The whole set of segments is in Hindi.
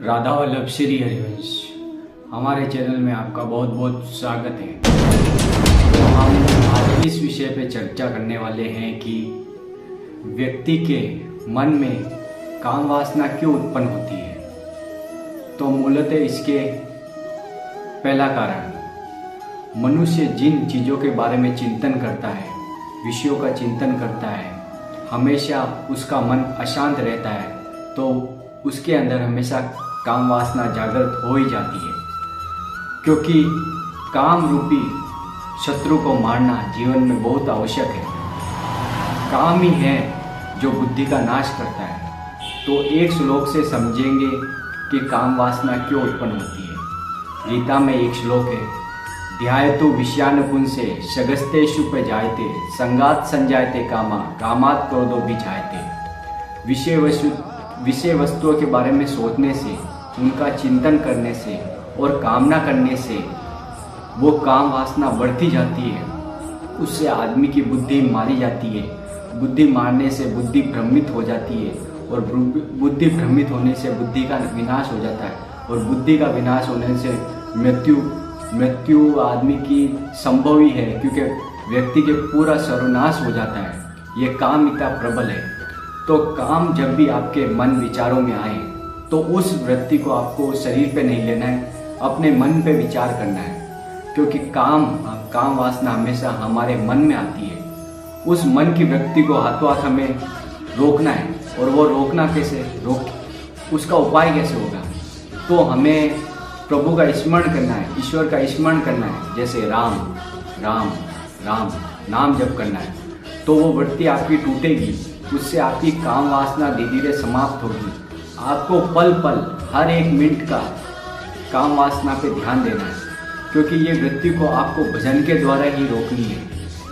राधा वल्लभ श्री हरिवंश हमारे चैनल में आपका बहुत बहुत स्वागत है। तो हम आज इस विषय पे चर्चा करने वाले हैं कि व्यक्ति के मन में काम वासना क्यों उत्पन्न होती है। तो मूलतः इसके पहला कारण, मनुष्य जिन चीज़ों के बारे में चिंतन करता है, विषयों का चिंतन करता है, हमेशा उसका मन अशांत रहता है, तो उसके अंदर हमेशा काम वासना जागृत हो ही जाती है। क्योंकि काम रूपी शत्रु को मारना जीवन में बहुत आवश्यक है। काम ही है जो बुद्धि का नाश करता है। तो एक श्लोक से समझेंगे कि काम वासना क्यों उत्पन्न होती है। गीता में एक श्लोक है, ध्यायतु विषयानुपुंसे शगस्तेषु जायते संगात संजायते कामा कामात क्रोधो विजायते। विषय वस्तुओं के बारे में सोचने से, उनका चिंतन करने से और कामना करने से वो काम वासना बढ़ती जाती है। उससे आदमी की बुद्धि मारी जाती है। बुद्धि मारने से बुद्धि भ्रमित हो जाती है और बुद्धि भ्रमित होने से बुद्धि का विनाश हो जाता है और बुद्धि का विनाश होने से मृत्यु आदमी की संभव ही है, क्योंकि व्यक्ति के पूरा सर्वनाश हो जाता है। ये काम इतना प्रबल है। तो काम जब भी आपके मन विचारों में आए तो उस वृत्ति को आपको शरीर पे नहीं लेना है, अपने मन पे विचार करना है। क्योंकि काम वासना हमेशा हमारे मन में आती है। उस मन की वृत्ति को हाथों हाथ हमें रोकना है। और वो रोकना कैसे, उसका उपाय कैसे होगा? तो हमें प्रभु का स्मरण करना है, ईश्वर का स्मरण करना है। जैसे राम राम राम नाम जप करना है, तो वो वृत्ति आपकी टूटेगी। उससे आपकी काम वासना धीरे धीरे समाप्त होगी। आपको पल पल हर एक मिनट का काम वासना पे ध्यान देना है, क्योंकि ये वृत्ति को आपको भजन के द्वारा ही रोकनी है।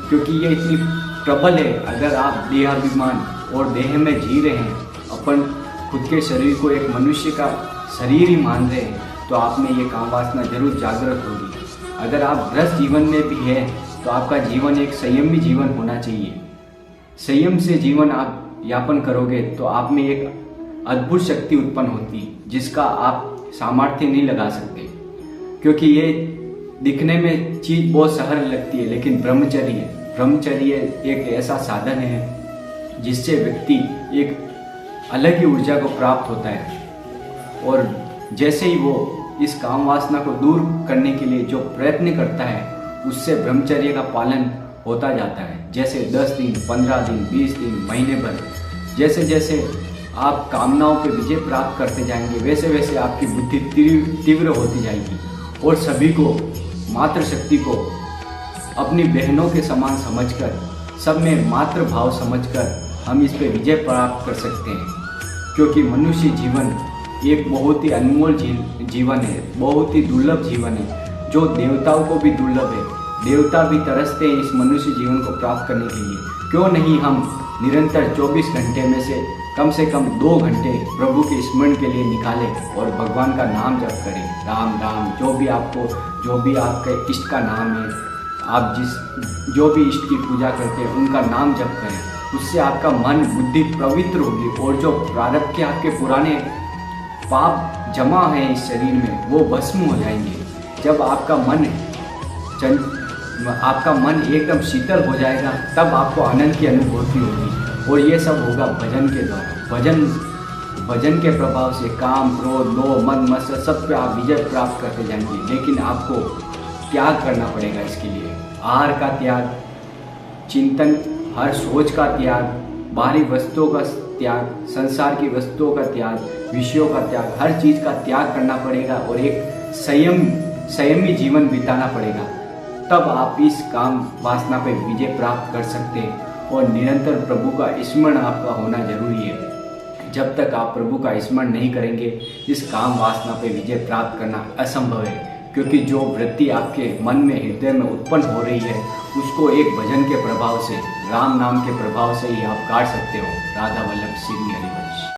क्योंकि ये इतनी प्रबल है। अगर आप देहाभिमान और देह में जी रहे हैं, अपन खुद के शरीर को एक मनुष्य का शरीर ही मान रहे हैं, तो आप में ये काम वासना जरूर जागृत होगी। अगर आप ग्रस्त जीवन में भी हैं तो आपका जीवन एक संयमी जीवन होना चाहिए। संयम से जीवन आप यापन करोगे तो आप में एक अद्भुत शक्ति उत्पन्न होती, जिसका आप सामर्थ्य नहीं लगा सकते। क्योंकि ये दिखने में चीज बहुत सहज लगती है, लेकिन ब्रह्मचर्य एक ऐसा साधन है जिससे व्यक्ति एक अलग ही ऊर्जा को प्राप्त होता है। और जैसे ही वो इस काम वासना को दूर करने के लिए जो प्रयत्न करता है, उससे ब्रह्मचर्य का पालन होता जाता है। जैसे 10 दिन, 15 दिन, 20 दिन, महीने भर, जैसे जैसे आप कामनाओं पे विजय प्राप्त करते जाएंगे, वैसे वैसे आपकी बुद्धि तीव्र होती जाएगी। और सभी को, मातृशक्ति को अपनी बहनों के समान समझकर, सब में मातृ भाव समझकर हम इस पे विजय प्राप्त कर सकते हैं। क्योंकि मनुष्य जीवन एक बहुत ही अनमोल जीवन है, बहुत ही दुर्लभ जीवन है, जो देवताओं को भी दुर्लभ है। देवता भी तरसते हैं इस मनुष्य जीवन को प्राप्त करने के लिए। क्यों नहीं हम निरंतर 24 घंटे में से कम 2 घंटे प्रभु के स्मरण के लिए निकालें और भगवान का नाम जप करें। राम राम, जो भी आपके इष्ट का नाम है, आप जो भी इष्ट की पूजा करते हैं उनका नाम जप करें। उससे आपका मन बुद्धि पवित्र होगी और जो प्रारब्ध के आपके पुराने पाप जमा है इस शरीर में, वो भस्म हो जाएंगे। जब आपका मन एकदम शीतल हो जाएगा, तब आपको आनंद की अनुभूति होगी। और ये सब होगा भजन के द्वारा। भजन के प्रभाव से काम, क्रोध, लोभ, मद, मत्सर सब पे आप विजय प्राप्त करते जाएंगे। लेकिन आपको त्याग करना पड़ेगा इसके लिए। आहार का त्याग, चिंतन, हर सोच का त्याग, बाहरी वस्तुओं का त्याग, संसार की वस्तुओं का त्याग, विषयों का त्याग, हर चीज़ का त्याग करना पड़ेगा और एक संयमी जीवन बिताना पड़ेगा। तब आप इस काम वासना पे विजय प्राप्त कर सकते हैं। और निरंतर प्रभु का स्मरण आपका होना जरूरी है। जब तक आप प्रभु का स्मरण नहीं करेंगे, इस काम वासना पे विजय प्राप्त करना असंभव है। क्योंकि जो वृत्ति आपके मन में, हृदय में उत्पन्न हो रही है, उसको एक भजन के प्रभाव से, राम नाम के प्रभाव से ही आप काट सकते हो। राधा वल्लभ श्री हरिवंश।